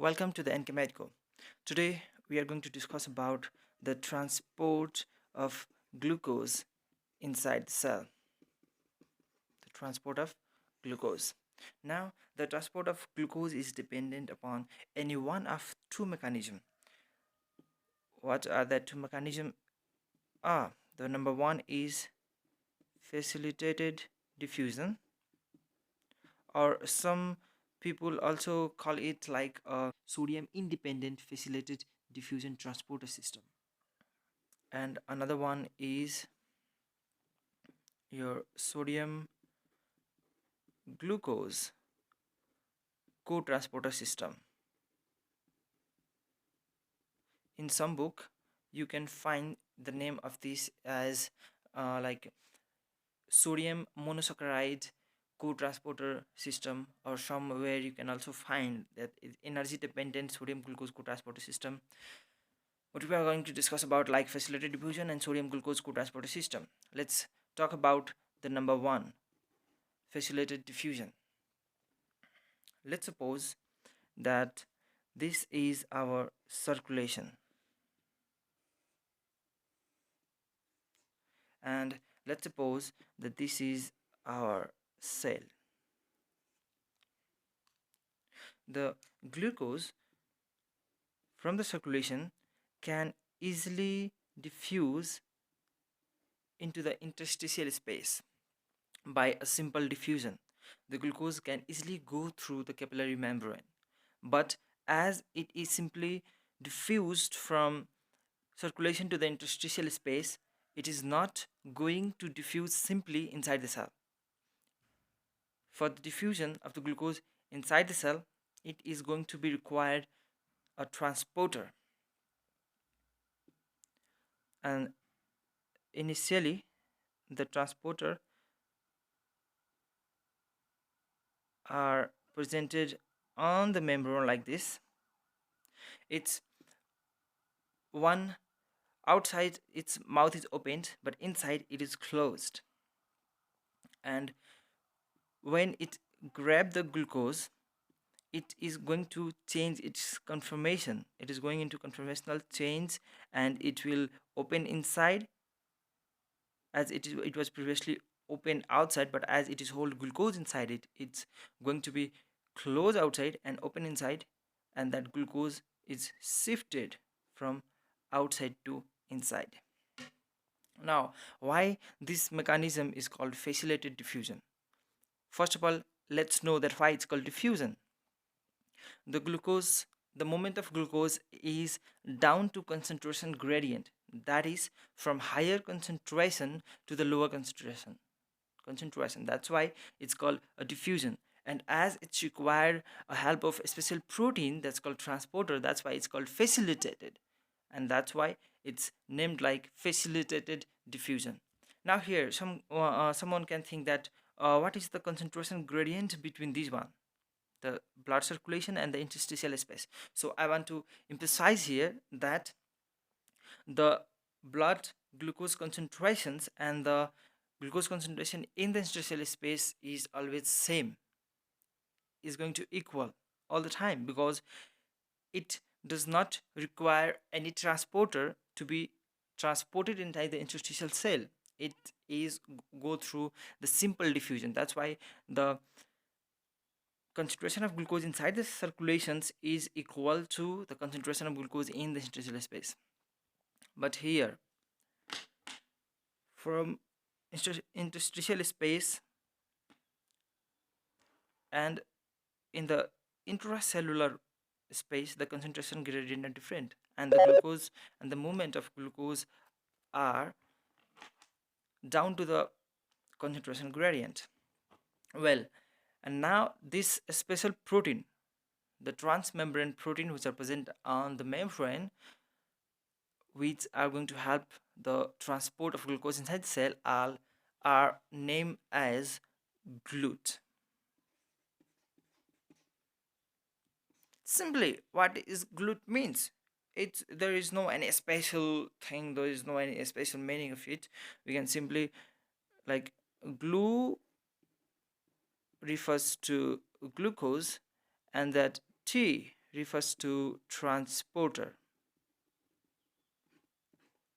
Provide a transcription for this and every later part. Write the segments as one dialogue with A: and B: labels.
A: Welcome to the NK Medico. Today we are going to discuss about the transport of glucose inside the cell. The transport of glucose. Now, the transport of glucose is dependent upon any one of two mechanisms. What are the two mechanisms? The number one is facilitated diffusion, or some people also call it like a sodium independent facilitated diffusion transporter system. And another one is your sodium glucose co-transporter system. In some book you can find the name of this as like sodium monosaccharide co-transporter system, or somewhere you can also find that energy dependent sodium glucose co-transporter system. What we are going to discuss about like facilitated diffusion and sodium glucose co-transporter system. Let's talk about the number one, facilitated diffusion. Let's suppose that this is our circulation, and let's suppose that this is our cell. The glucose from the circulation can easily diffuse into the interstitial space by a simple diffusion. The glucose can easily go through the capillary membrane, but as it is simply diffused from circulation to the interstitial space, it is not going to diffuse simply inside the cell. For the diffusion of the glucose inside the cell, it is going to be required a transporter. And initially, the transporter are presented on the membrane like this. It's one outside, its mouth is opened, but inside it is closed. And when it grab the glucose, it is going to change its conformation. It is going into conformational change, and it will open inside as it was previously open outside, but as it is hold glucose inside it, it's going to be closed outside and open inside, and that glucose is shifted from outside to inside. Now, why this mechanism is called facilitated diffusion? First of all, let's know that why it's called diffusion. The glucose, the moment of glucose is down to concentration gradient, that is from higher concentration to the lower concentration. That's why it's called a diffusion. And as it's required a help of a special protein that's called transporter, that's why it's called facilitated, and that's why it's named like facilitated diffusion. Now here someone can think that what is the concentration gradient between these one, the blood circulation and the interstitial space? So I want to emphasize here that the blood glucose concentrations and the glucose concentration in the interstitial space is always same, is going to equal all the time, because it does not require any transporter to be transported inside the interstitial cell. It is go through the simple diffusion. That's why the concentration of glucose inside the circulations is equal to the concentration of glucose in the interstitial space. But here, from interstitial space and in the intracellular space, the concentration gradient are different, and the glucose and the movement of glucose are down to the concentration gradient. Well, and now this special protein, the transmembrane protein which are present on the membrane, which are going to help the transport of glucose inside the cell, are named as GLUT. Simply, what is GLUT means? It's there is no any special thing, there is no any special meaning of it. We can simply like glue refers to glucose, and that T refers to transporter.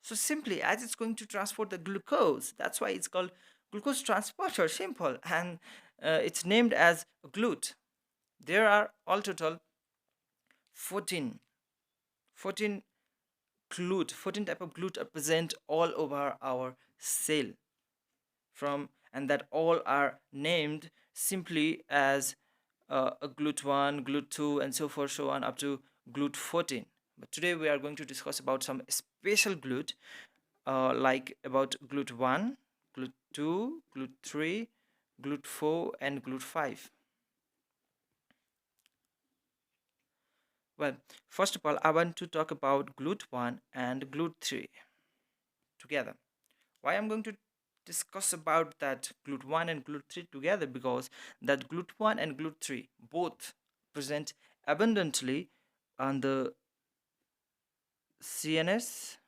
A: So simply, as it's going to transport the glucose, that's why it's called glucose transporter. Simple, and it's named as GLUT. There are all total 14, 14 GLUT, 14 type of GLUT are present all over our cell, from and that all are named simply as a GLUT1, GLUT2, and so forth, so on up to GLUT14. But today we are going to discuss about some special GLUT, like about GLUT1, GLUT2, GLUT3, GLUT4, and GLUT5. Well, first of all, I want to talk about GLUT1 and GLUT3 together. Why I'm going to discuss about that GLUT1 and GLUT3 together? Because that GLUT1 and GLUT3 both present abundantly on the CNS.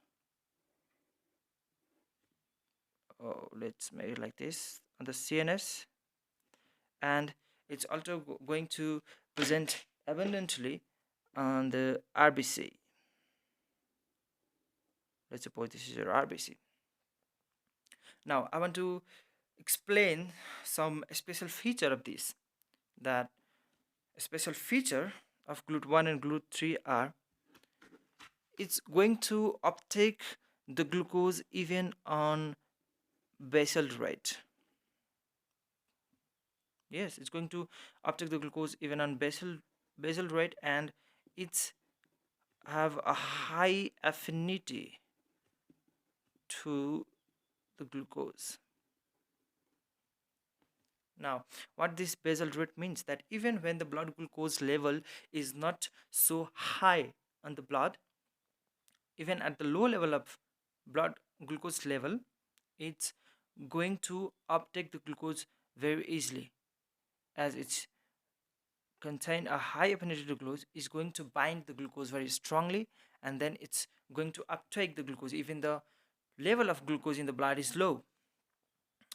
A: Oh, let's make it like this, on the CNS, and it's also going to present abundantly on the RBC. Let's suppose this is your RBC. Now I want to explain some special feature of this. That a special feature of GLUT1 and GLUT3 are it's going to uptake the glucose even on basal rate. Yes, it's going to uptake the glucose even on basal rate, and it's have a high affinity to the glucose. Now, what this basal rate means, that even when the blood glucose level is not so high on the blood, even at the low level of blood glucose level, it's going to uptake the glucose very easily, as it's contain a high affinity to glucose, is going to bind the glucose very strongly, and then it's going to uptake the glucose even the level of glucose in the blood is low.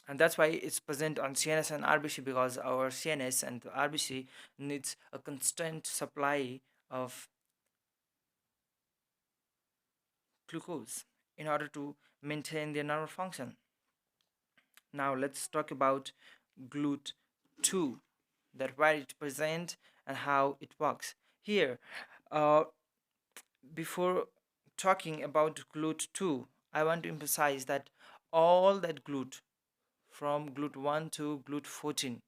A: And that's why it's present on CNS and RBC, because our CNS and RBC needs a constant supply of glucose in order to maintain their normal function. Now let's talk about GLUT2, that where it present and how it works. Here, uh, before talking about GLUT2, I want to emphasize that all that GLUT, from GLUT1 to GLUT14,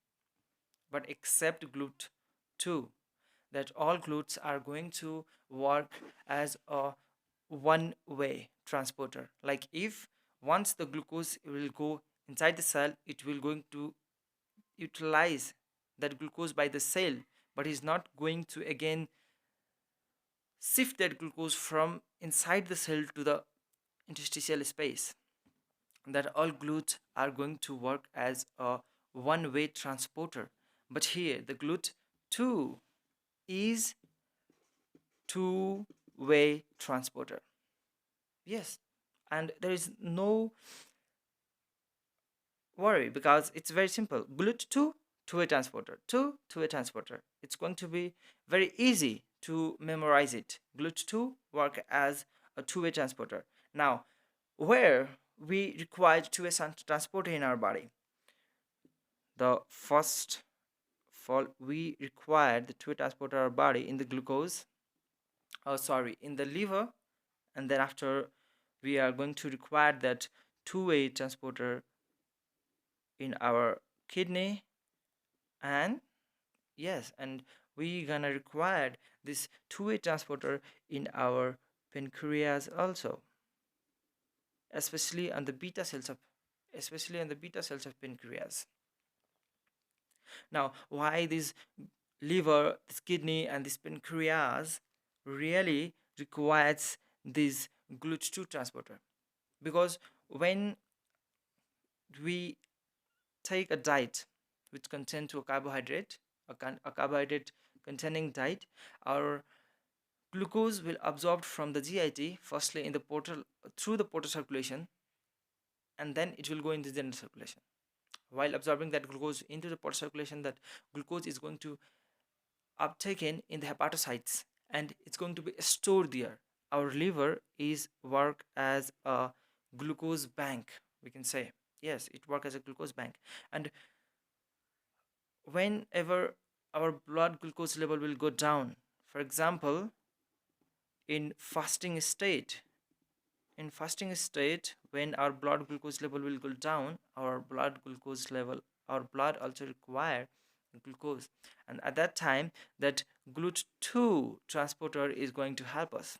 A: but except GLUT2, that all GLUTs are going to work as a one-way transporter. Like if once the glucose will go inside the cell, it will going to utilize that glucose by the cell, but is not going to again shift that glucose from inside the cell to the interstitial space. That all GLUT are going to work as a one-way transporter. But here the GLUT2 is two-way transporter. Yes, and there is no worry, because it's very simple. GLUT2 two-way transporter, two-way transporter. It's going to be very easy to memorize it. GLUT2 work as a two-way transporter. Now, where we require two-way transporter in our body, the first of all, we require the two-way transporter our body in the glucose, in the liver, and then after we are going to require that two-way transporter in our kidney, and yes, and we gonna require this two-way transporter in our pancreas also, especially on the beta cells of pancreas. Now, why this liver, this kidney, and this pancreas really requires this GLUT2 transporter? Because when we take a diet which contains to a carbohydrate, a carbohydrate containing diet, our glucose will absorb from the GIT firstly in the portal, through the portal circulation, and then it will go into the general circulation. While absorbing that glucose into the portal circulation, that glucose is going to uptaken in the hepatocytes, and it's going to be stored there. Our liver is work as a glucose bank, we can say. Yes, it work as a glucose bank. And whenever our blood glucose level will go down, for example, in fasting state, when our blood glucose level will go down, our blood also require glucose, and at that time that GLUT2 transporter is going to help us.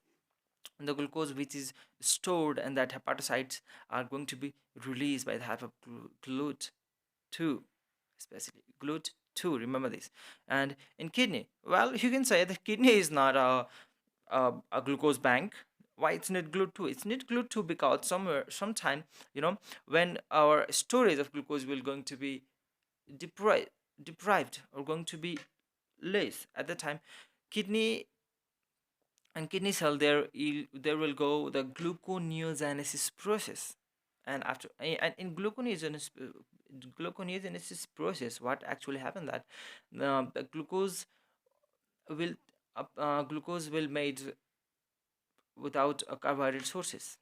A: The glucose which is stored and that hepatocytes are going to be released by the help of GLUT2, especially GLUT2, remember this. And in kidney, well, you can say the kidney is not a glucose bank. Why it's need GLUT2? It's need GLUT2 because sometime, when our storage of glucose will going to be deprived or going to be less at the time, kidney and kidney cell, there will go the gluconeogenesis process. And and in gluconeogenesis process, what actually happened that the will glucose will made without a carbohydrate sources,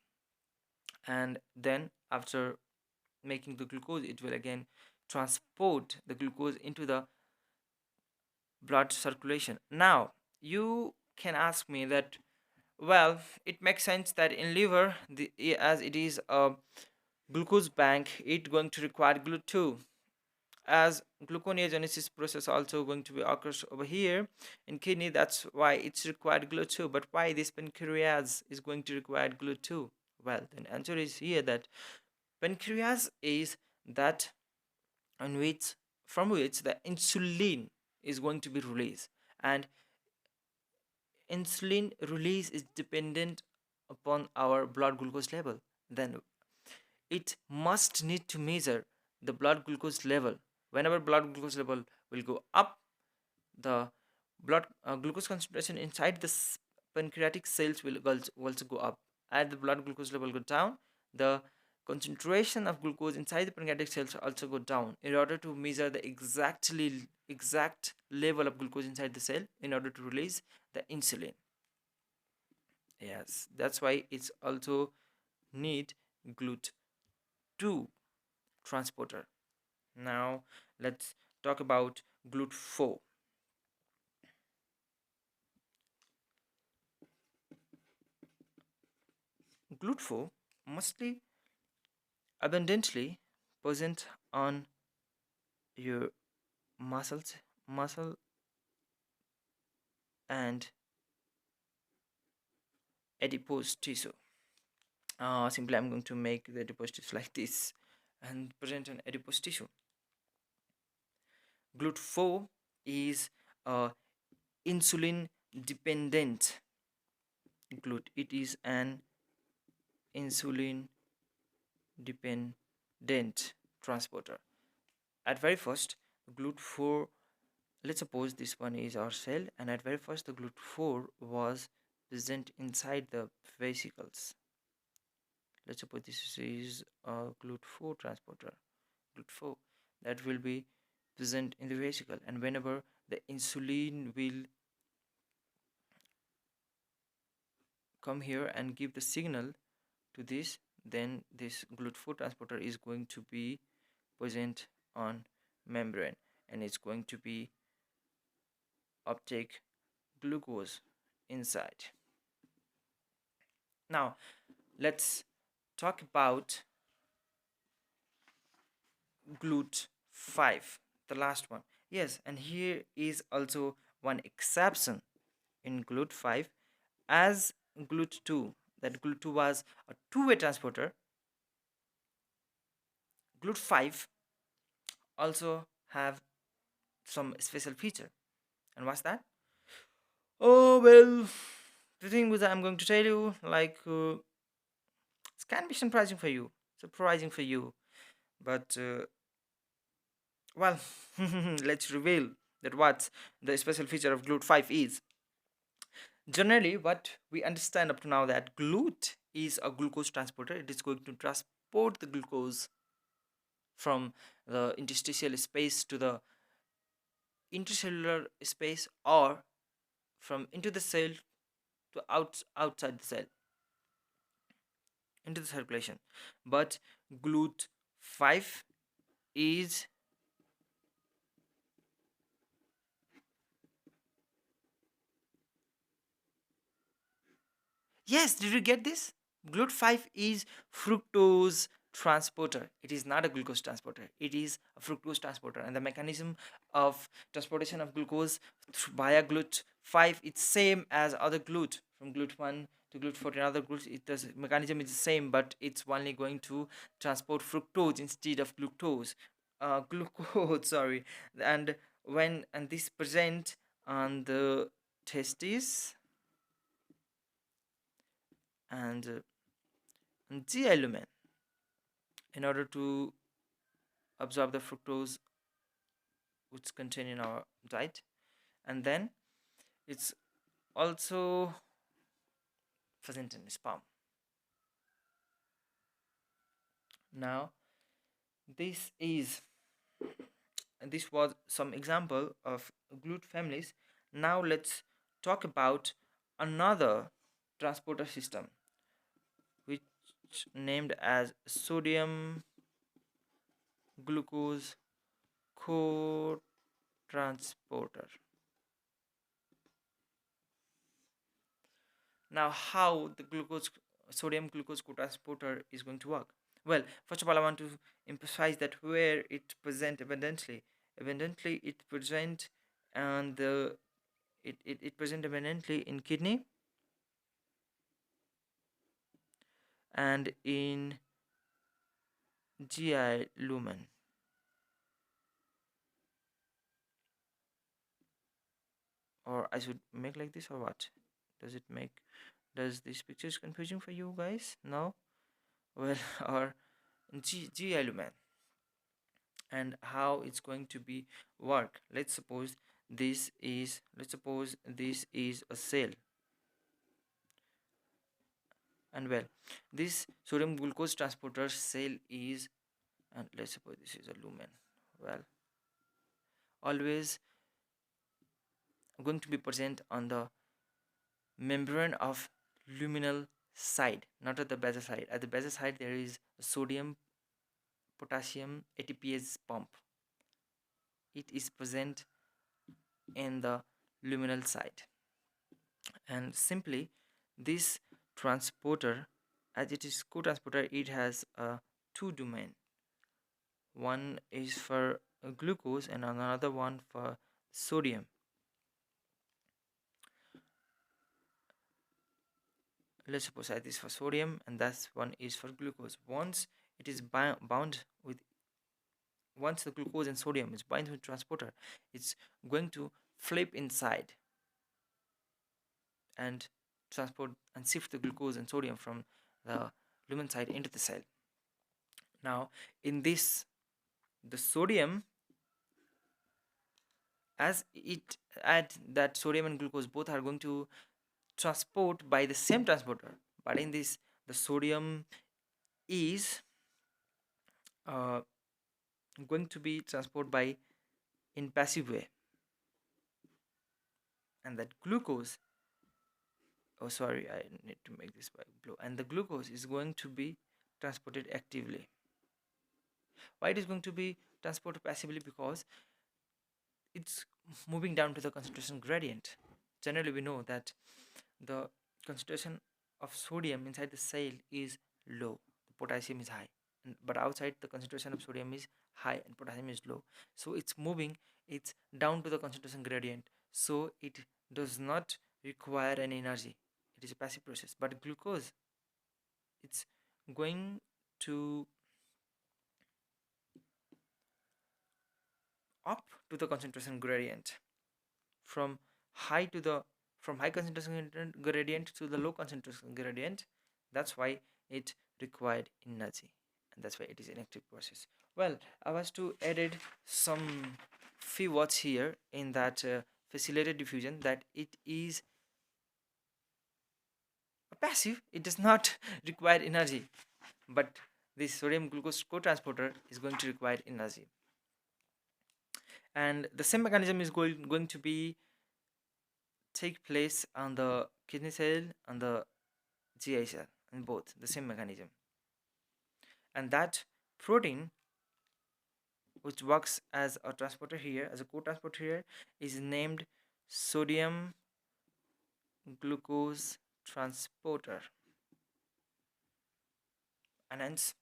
A: and then after making the glucose, it will again transport the glucose into the blood circulation. Now you can ask me that, well, it makes sense that in liver, as it is a glucose bank, it going to require GLUT2, as gluconeogenesis process also going to be occurs over here in kidney. That's why it's required GLUT2. But why this pancreas is going to require GLUT2? Well, then answer is here that pancreas is that on which from which the insulin is going to be released, and insulin release is dependent upon our blood glucose level. Then it must need to measure the blood glucose level. Whenever blood glucose level will go up, the blood glucose concentration inside the pancreatic cells will also go up. As the blood glucose level go down, the concentration of glucose inside the pancreatic cells also go down, in order to measure the exact level of glucose inside the cell in order to release the insulin. Yes, that's why it's also need GLUT2 transporter. Now let's talk about GLUT4. GLUT4 mostly abundantly present on your muscle and adipose tissue. Simply I'm going to make the adipose tissue like this and present on adipose tissue. GLUT4 is insulin dependent GLUT. It is an insulin dependent transporter. At very first, GLUT4, let's suppose this one is our cell, and at very first the GLUT4 was present inside the vesicles. Let's suppose this is a GLUT4 transporter, GLUT4, that will be present in the vesicle, and whenever the insulin will come here and give the signal to this, then this GLUT4 transporter is going to be present on membrane, and it's going to be uptake glucose inside. Now let's talk about GLUT5, the last one. Yes, and here is also one exception in GLUT5, as GLUT2, that GLUT2 was a two-way transporter. GLUT5 also have some special feature. And what's that? Oh, well, the thing which I'm going to tell you, like, it can be surprising for you, but well, let's reveal that what the special feature of GLUT5 is. Generally, what we understand up to now, that GLUT is a glucose transporter. It is going to transport the glucose from the interstitial space to the intracellular space, or from into the cell to outside the cell into the circulation. But glut 5 is, yes, did you get this? Glut 5 is fructose transporter. It is not a glucose transporter. It is a fructose transporter, and the mechanism of transportation of glucose via glut 5 is same as other glut, from glut 1 to glut 14. Other glut, it does mechanism is the same, but it's only going to transport fructose instead of glucose. Glucose, sorry. And this present on the testes and GI lumen in order to absorb the fructose which contained in our diet, and then it's also present in sperm. Now this is this was some example of glut families. Now let's talk about another transporter system which named as sodium glucose co-transporter. Now, how the glucose sodium glucose co-transporter is going to work? Well, first of all, I want to emphasize that where it present abundantly it present and the it present abundantly in kidney and in GI lumen. Or I should make like this, or what? Does it make, does this picture is confusing for you guys? No? Well, or GI lumen, and how it's going to be work. Let's suppose this is a cell, and well, this sodium glucose transporter cell is, and let's suppose this is a lumen. Well, always going to be present on the membrane of luminal side, not at the basal side. At the basal side there is a sodium potassium ATPase pump. It is present in the luminal side, and simply this transporter, as it is co-transporter, it has a two domain. One is for glucose and another one for sodium. Let's suppose that this is for sodium and that one is for glucose. Once it is bound with, once the glucose and sodium is bound with transporter, it's going to flip inside and transport and shift the glucose and sodium from the lumen side into the cell. Now in this, the sodium, as it add that sodium and glucose both are going to transport by the same transporter, but in this the sodium is uh, going to be transported by in passive way, and that glucose, oh sorry, I need to make this by blue, and the glucose is going to be transported actively. Why it is going to be transported passively? Because it's moving down to the concentration gradient. Generally we know that the concentration of sodium inside the cell is low, the potassium is high, but outside the concentration of sodium is high and potassium is low. So it's moving, it's down to the concentration gradient, so it does not require any energy. It is a passive process. But glucose, it's going to up to the concentration gradient, from high to the, from high concentration gradient to the low concentration gradient. That's why it required energy, and that's why it is an active process. Well, I was to added some few words here in that facilitated diffusion, that it is passive, it does not require energy, but this sodium glucose co-transporter is going to require energy, and the same mechanism is going to be take place on the kidney cell and the GI cell, in both the same mechanism. And that protein, which works as a transporter here, as a co-transporter here, is named sodium glucose transporter. And hence,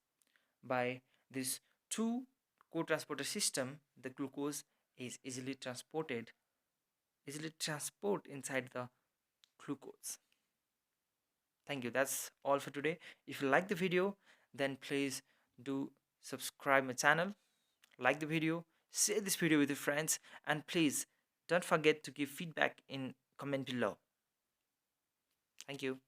A: by this two co-transporter system, the glucose is easily transport inside the glucose. Thank you. That's all for today. If you like the video, then please do subscribe my channel, like the video, share this video with your friends, and please don't forget to give feedback in comment below. Thank you.